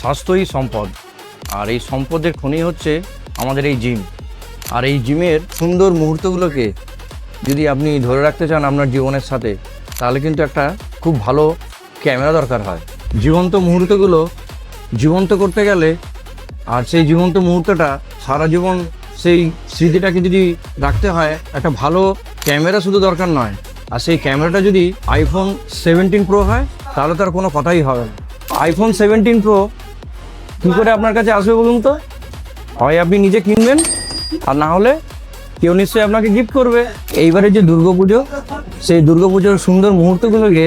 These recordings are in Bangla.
স্বাস্থ্যই সম্পদ, আর এই সম্পদের খনি হচ্ছে আমাদের এই জিম। আর এই জিমের সুন্দর মুহূর্তগুলোকে যদি আপনি ধরে রাখতে চান আপনার জীবনের সাথে, তাহলে কিন্তু একটা খুব ভালো ক্যামেরা দরকার হয়। জীবন্ত মুহূর্তগুলো জীবন্ত করতে গেলে, আর সেই জীবন্ত মুহূর্তটা সারা জীবন সেই স্মৃতিটাকে যদি রাখতে হয়, একটা ভালো ক্যামেরা শুধু দরকার নয়, আর সেই ক্যামেরাটা যদি আইফোন 17 প্রো হয়, তাহলে তার কোনো কথাই হবে না। আইফোন 17 প্রো কী করে আপনার কাছে আসবে বলুন তো? হয় আপনি নিজে কিনবেন, আর না হলে কেউ নিশ্চয়ই আপনাকে গিফট করবে। এইবারে যে দুর্গাপুজো, সেই দুর্গাপুজোর সুন্দর মুহূর্তগুলোকে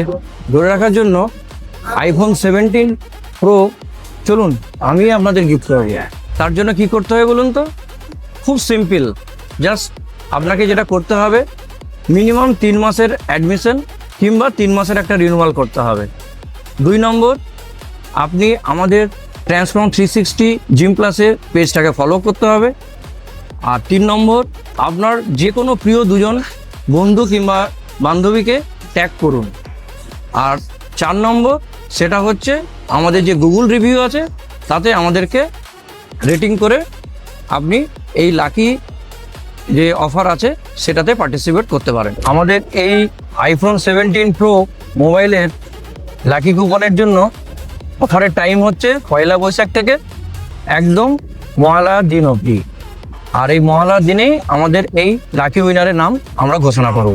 ধরে রাখার জন্য আইফোন 17 প্রো চলুন আমি আপনাদের গিফট করব। তার জন্য কি করতে হবে বলুন তো? খুব সিম্পল, জাস্ট আপনাকে যেটা করতে হবে, মিনিমাম 3 মাসের অ্যাডমিশন কিংবা 3 মাসের একটা রিনিউয়াল করতে হবে। 2 নম্বর, আপনি আমাদের ট্রান্সফর্ম 360 জিম প্লাসের পেজটাকে ফলো করতে হবে। আর 3 নম্বর, আপনার যে কোনো প্রিয় 2জন বন্ধু কিংবা বান্ধবীকে ট্যাগ করুন। আর 4 নম্বর, সেটা হচ্ছে আমাদের যে গুগল রিভিউ আছে তাতে আমাদেরকে রেটিং করে আপনি এই লাকি যে অফার আছে সেটাতে পার্টিসিপেট করতে পারেন। আমাদের এই আইফোন 17 প্রো মোবাইলের লাকি কুপনের জন্য অফারের টাইম হচ্ছে 1 বৈশাখ থেকে একদম মহালয়ার দিন অবধি। আর এই মহালয়ার দিনেই আমাদের এই লাকি উইনারের নাম আমরা ঘোষণা করব।